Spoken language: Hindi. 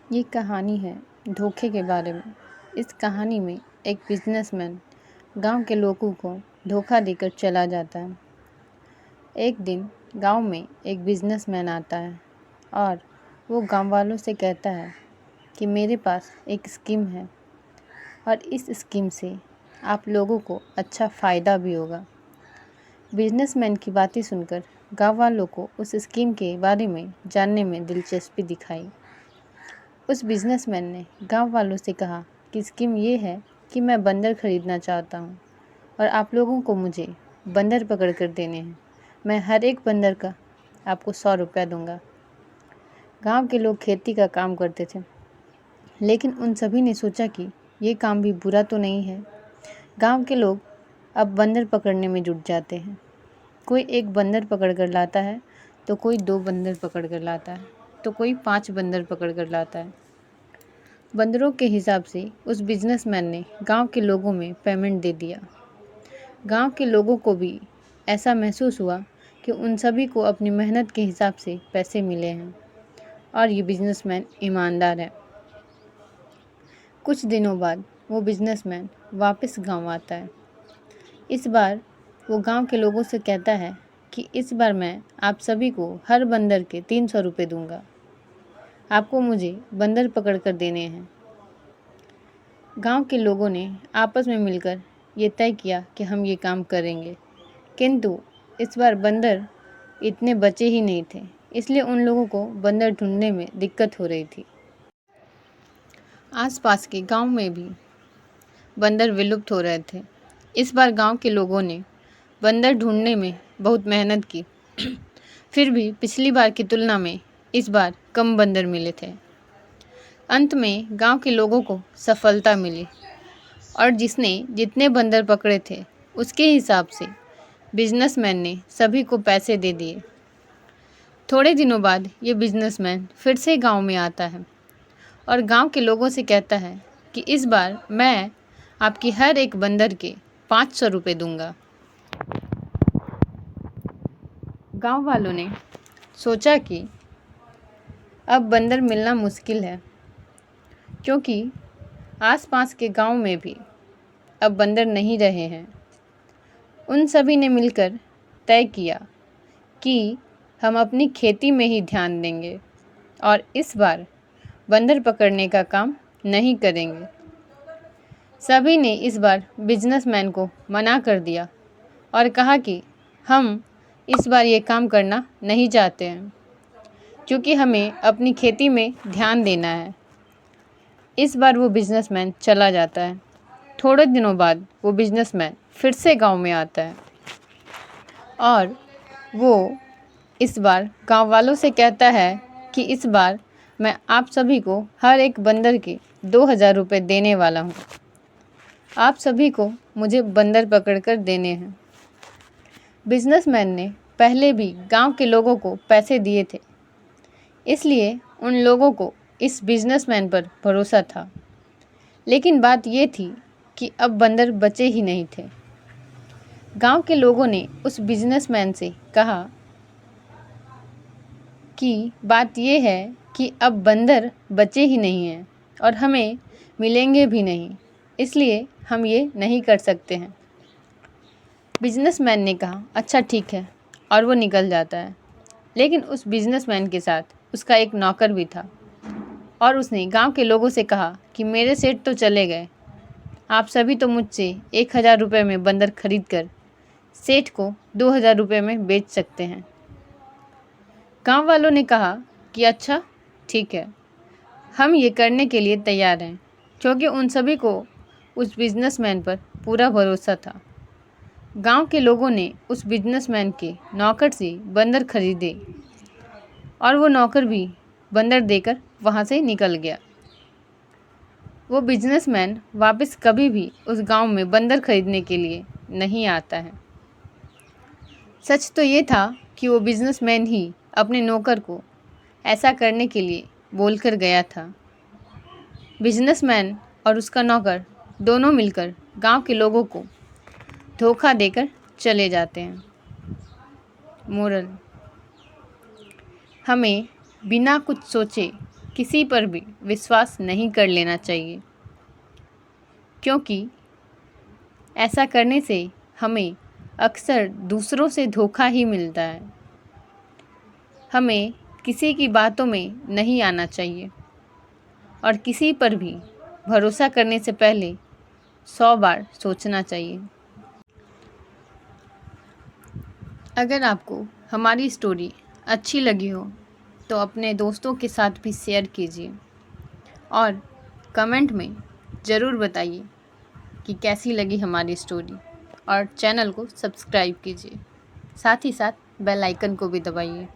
ये कहानी है धोखे के बारे में। इस कहानी में एक बिजनेसमैन गांव के लोगों को धोखा देकर चला जाता है। एक दिन गांव में एक बिजनेसमैन आता है और वो गांव वालों से कहता है कि मेरे पास एक स्कीम है और इस स्कीम से आप लोगों को अच्छा फ़ायदा भी होगा। बिजनेसमैन की बातें सुनकर गांव वालों को उस स्कीम के बारे में जानने में दिलचस्पी दिखाई। उस बिजनेसमैन ने गांव वालों से कहा कि स्कीम ये है कि मैं बंदर खरीदना चाहता हूँ और आप लोगों को मुझे बंदर पकड़ कर देने हैं। मैं हर एक बंदर का आपको 100 रुपया दूँगा। गांव के लोग खेती का काम करते थे, लेकिन उन सभी ने सोचा कि ये काम भी बुरा तो नहीं है। गांव के लोग अब बंदर पकड़ने में जुट जाते हैं। कोई एक बंदर पकड़ कर लाता है, तो कोई 2 बंदर पकड़ कर लाता है, तो कोई 5 बंदर पकड़ कर लाता है। बंदरों के हिसाब से उस बिजनेसमैन ने गांव के लोगों में पेमेंट दे दिया। गांव के लोगों को भी ऐसा महसूस हुआ कि उन सभी को अपनी मेहनत के हिसाब से पैसे मिले हैं और ये बिजनेसमैन ईमानदार है। कुछ दिनों बाद वो बिजनेसमैन वापस गांव आता है। इस बार वो गांव के लोगों से कहता है कि इस बार मैं आप सभी को हर बंदर के 300 रुपये दूंगा। आपको मुझे बंदर पकड़ कर देने हैं। गांव के लोगों ने आपस में मिलकर ये तय किया कि हम ये काम करेंगे, किंतु इस बार बंदर इतने बचे ही नहीं थे, इसलिए उन लोगों को बंदर ढूंढने में दिक्कत हो रही थी। आसपास के गांव में भी बंदर विलुप्त हो रहे थे। इस बार गांव के लोगों ने बंदर ढूंढने में बहुत मेहनत की, फिर भी पिछली बार की तुलना में इस बार कम बंदर मिले थे। अंत में गांव के लोगों को सफलता मिली और जिसने जितने बंदर पकड़े थे उसके हिसाब से बिजनेसमैन ने सभी को पैसे दे दिए। थोड़े दिनों बाद ये बिजनेसमैन फिर से गांव में आता है और गांव के लोगों से कहता है कि इस बार मैं आपकी हर एक बंदर के 500 रुपये दूंगा। गांव वालों ने सोचा कि अब बंदर मिलना मुश्किल है, क्योंकि आसपास के गांव में भी अब बंदर नहीं रहे हैं। उन सभी ने मिलकर तय किया कि हम अपनी खेती में ही ध्यान देंगे और इस बार बंदर पकड़ने का काम नहीं करेंगे। सभी ने इस बार बिजनेसमैन को मना कर दिया और कहा कि हम इस बार ये काम करना नहीं चाहते हैं, क्योंकि हमें अपनी खेती में ध्यान देना है। इस बार वो बिजनेसमैन चला जाता है। थोड़े दिनों बाद वो बिजनेसमैन फिर से गांव में आता है और वो इस बार गांव वालों से कहता है कि इस बार मैं आप सभी को हर एक बंदर के 2000 रुपये देने वाला हूँ। आप सभी को मुझे बंदर पकड़कर देने हैं। बिजनेसमैन ने पहले भी गांव के लोगों को पैसे दिए थे, इसलिए उन लोगों को इस बिजनेसमैन पर भरोसा था। लेकिन बात ये थी कि अब बंदर बचे ही नहीं थे। गांव के लोगों ने उस बिजनेसमैन से कहा कि बात ये है कि अब बंदर बचे ही नहीं हैं और हमें मिलेंगे भी नहीं, इसलिए हम ये नहीं कर सकते हैं। बिजनेसमैन ने कहा अच्छा ठीक है, और वो निकल जाता है। लेकिन उस बिजनेसमैन के साथ उसका एक नौकर भी था और उसने गांव के लोगों से कहा कि मेरे सेठ तो चले गए, आप सभी तो मुझसे 1000 रुपये में बंदर खरीद कर सेठ को 2000 रुपये में बेच सकते हैं। गांव वालों ने कहा कि अच्छा ठीक है, हम ये करने के लिए तैयार हैं, क्योंकि उन सभी को उस बिजनेसमैन पर पूरा भरोसा था। गांव के लोगों ने उस बिजनेसमैन के नौकर से बंदर खरीदे और वो नौकर भी बंदर देकर वहाँ से निकल गया। वो बिजनेसमैन वापस कभी भी उस गांव में बंदर खरीदने के लिए नहीं आता है। सच तो ये था कि वो बिजनेसमैन ही अपने नौकर को ऐसा करने के लिए बोलकर गया था। बिजनेसमैन और उसका नौकर दोनों मिलकर गांव के लोगों को धोखा देकर चले जाते हैं। मोरल: हमें बिना कुछ सोचे किसी पर भी विश्वास नहीं कर लेना चाहिए, क्योंकि ऐसा करने से हमें अक्सर दूसरों से धोखा ही मिलता है। हमें किसी की बातों में नहीं आना चाहिए और किसी पर भी भरोसा करने से पहले 100 बार सोचना चाहिए। अगर आपको हमारी स्टोरी अच्छी लगी हो तो अपने दोस्तों के साथ भी शेयर कीजिए और कमेंट में ज़रूर बताइए कि कैसी लगी हमारी स्टोरी, और चैनल को सब्सक्राइब कीजिए। साथ ही साथ बेल आइकन को भी दबाइए।